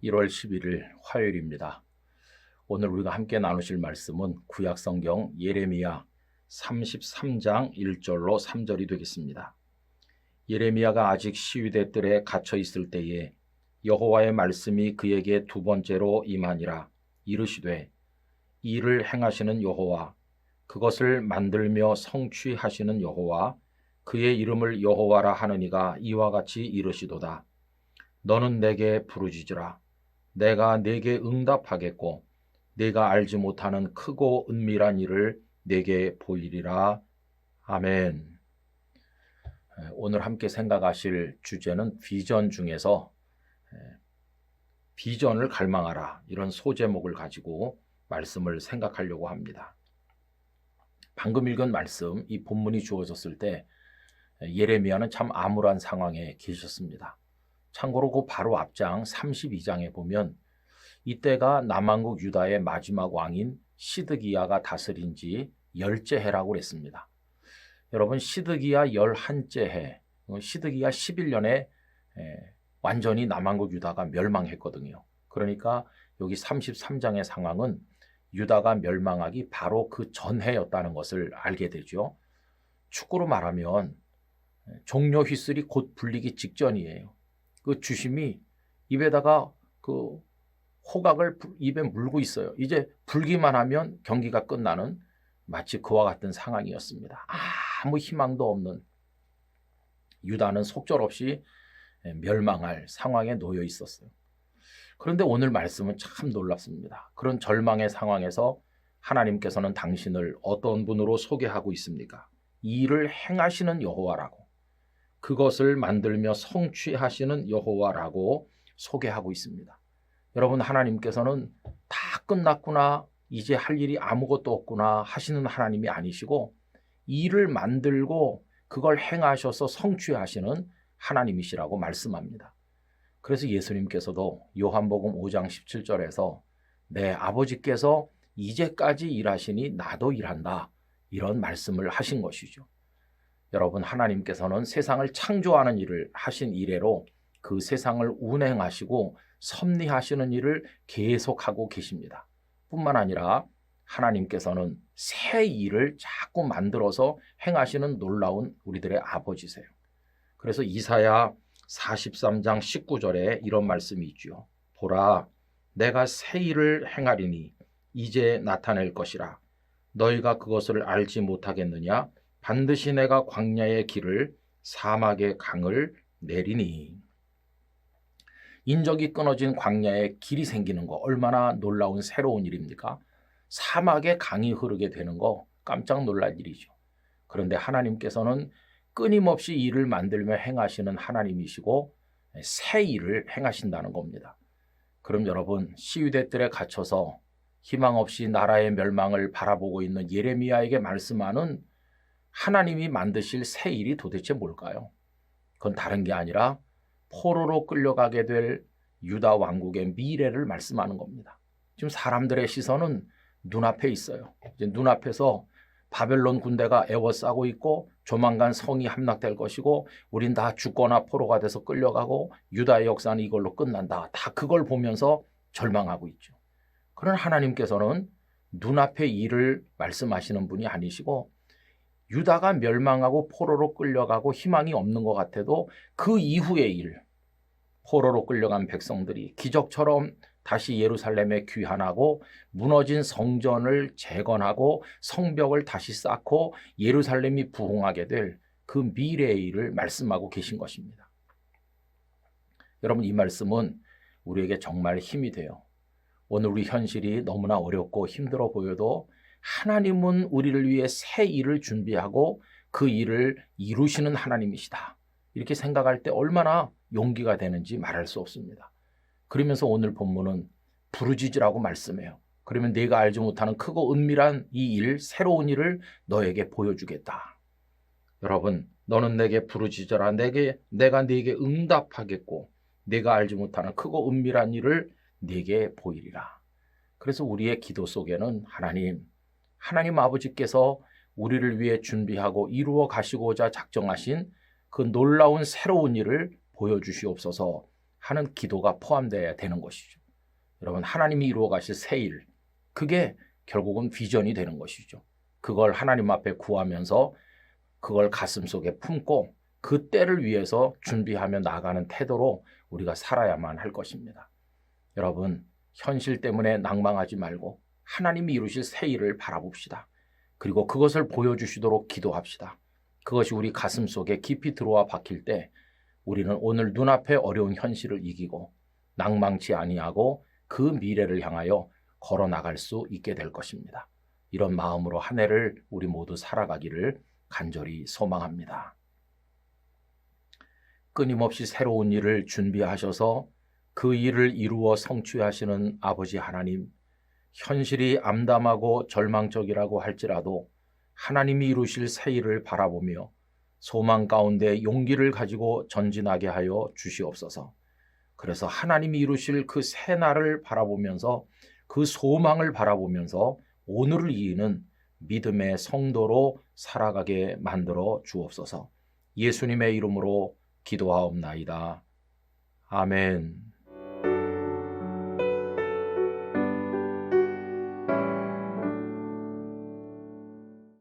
1월 11일 화요일입니다. 오늘 우리가 함께 나누실 말씀은 구약성경 예레미야 33장 1절로 3절이 되겠습니다. 예레미야가 아직 시위대 뜰에 갇혀 있을 때에 여호와의 말씀이 그에게 두 번째로 임하니라. 이르시되 이를 행하시는 여호와, 그것을 만들며 성취하시는 여호와, 그의 이름을 여호와라 하느니가 이와 같이 이르시도다. 너는 내게 부르짖으라. 내가 내게 응답하겠고 내가 알지 못하는 크고 은밀한 일을 내게 보이리라. 아멘. 오늘 함께 생각하실 주제는 비전 중에서 비전을 갈망하라, 이런 소제목을 가지고 말씀을 생각하려고 합니다. 방금 읽은 말씀, 이 본문이 주어졌을 때 예레미야는 참 암울한 상황에 계셨습니다. 참고로 그 바로 앞장 32장에 보면 이때가 남왕국 유다의 마지막 왕인 시드기야가 다스린 지 10째 해라고 그랬습니다. 여러분, 시드기야 11째 해, 시드기야 11년에 완전히 남왕국 유다가 멸망했거든요. 그러니까 여기 33장의 상황은 유다가 멸망하기 바로 그 전해였다는 것을 알게 되죠. 축구로 말하면 종료 휘슬이 곧 불리기 직전이에요. 그 주심이 입에다가 그 호각을 입에 물고 있어요. 이제 불기만 하면 경기가 끝나는 마치 그와 같은 상황이었습니다. 아무 희망도 없는 유다는 속절없이 멸망할 상황에 놓여 있었어요. 그런데 오늘 말씀은 참 놀랍습니다. 그런 절망의 상황에서 하나님께서는 당신을 어떤 분으로 소개하고 있습니까? 이 일을 행하시는 여호와라고, 그것을 만들며 성취하시는 여호와라고 소개하고 있습니다. 여러분, 하나님께서는 다 끝났구나, 이제 할 일이 아무것도 없구나 하시는 하나님이 아니시고, 일을 만들고 그걸 행하셔서 성취하시는 하나님이시라고 말씀합니다. 그래서 예수님께서도 요한복음 5장 17절에서 내 아버지께서 이제까지 일하시니 나도 일한다, 이런 말씀을 하신 것이죠. 여러분, 하나님께서는 세상을 창조하는 일을 하신 이래로 그 세상을 운행하시고 섭리하시는 일을 계속하고 계십니다. 뿐만 아니라 하나님께서는 새 일을 자꾸 만들어서 행하시는 놀라운 우리들의 아버지세요. 그래서 이사야 43장 19절에 이런 말씀이 있죠. 보라, 내가 새 일을 행하리니 이제 나타낼 것이라. 너희가 그것을 알지 못하겠느냐? 반드시 내가 광야의 길을 사막의 강을 내리니. 인적이 끊어진 광야에 길이 생기는 거 얼마나 놀라운 새로운 일입니까? 사막에 강이 흐르게 되는 거 깜짝 놀랄 일이죠. 그런데 하나님께서는 끊임없이 일을 만들며 행하시는 하나님이시고 새 일을 행하신다는 겁니다. 그럼 여러분, 시위대 뜰에 갇혀서 희망 없이 나라의 멸망을 바라보고 있는 예레미야에게 말씀하는 하나님이 만드실 새 일이 도대체 뭘까요? 그건 다른 게 아니라 포로로 끌려가게 될 유다 왕국의 미래를 말씀하는 겁니다. 지금 사람들의 시선은 눈앞에 있어요. 이제 눈앞에서 바벨론 군대가 에워싸고 있고 조만간 성이 함락될 것이고 우린 다 죽거나 포로가 돼서 끌려가고 유다의 역사는 이걸로 끝난다. 다 그걸 보면서 절망하고 있죠. 그러나 하나님께서는 눈앞의 일을 말씀하시는 분이 아니시고 유다가 멸망하고 포로로 끌려가고 희망이 없는 것 같아도 그 이후의 일, 포로로 끌려간 백성들이 기적처럼 다시 예루살렘에 귀환하고 무너진 성전을 재건하고 성벽을 다시 쌓고 예루살렘이 부흥하게 될 그 미래의 일을 말씀하고 계신 것입니다. 여러분, 이 말씀은 우리에게 정말 힘이 돼요. 오늘 우리 현실이 너무나 어렵고 힘들어 보여도 하나님은 우리를 위해 새 일을 준비하고 그 일을 이루시는 하나님이시다, 이렇게 생각할 때 얼마나 용기가 되는지 말할 수 없습니다. 그러면서 오늘 본문은 부르짖으라고 말씀해요. 그러면 네가 알지 못하는 크고 은밀한 이 일, 새로운 일을 너에게 보여주겠다. 여러분, 너는 내게 부르짖어라. 내가 네게 응답하겠고 네가 알지 못하는 크고 은밀한 일을 네게 보이리라. 그래서 우리의 기도 속에는 하나님 아버지께서 우리를 위해 준비하고 이루어 가시고자 작정하신 그 놀라운 새로운 일을 보여주시옵소서 하는 기도가 포함되어야 되는 것이죠. 여러분, 하나님이 이루어 가실 새 일, 그게 결국은 비전이 되는 것이죠. 그걸 하나님 앞에 구하면서 그걸 가슴속에 품고 그 때를 위해서 준비하며 나가는 태도로 우리가 살아야만 할 것입니다. 여러분, 현실 때문에 낭망하지 말고 하나님이 이루실 새 일을 바라봅시다. 그리고 그것을 보여주시도록 기도합시다. 그것이 우리 가슴속에 깊이 들어와 박힐 때 우리는 오늘 눈앞에 어려운 현실을 이기고 낭망치 아니하고 그 미래를 향하여 걸어 나갈 수 있게 될 것입니다. 이런 마음으로 한 해를 우리 모두 살아가기를 간절히 소망합니다. 끊임없이 새로운 일을 준비하셔서 그 일을 이루어 성취하시는 아버지 하나님, 현실이 암담하고 절망적이라고 할지라도 하나님이 이루실 새 일을 바라보며 소망 가운데 용기를 가지고 전진하게 하여 주시옵소서. 그래서 하나님이 이루실 그 새 날을 바라보면서 그 소망을 바라보면서 오늘을 이기는 믿음의 성도로 살아가게 만들어 주옵소서. 예수님의 이름으로 기도하옵나이다. 아멘.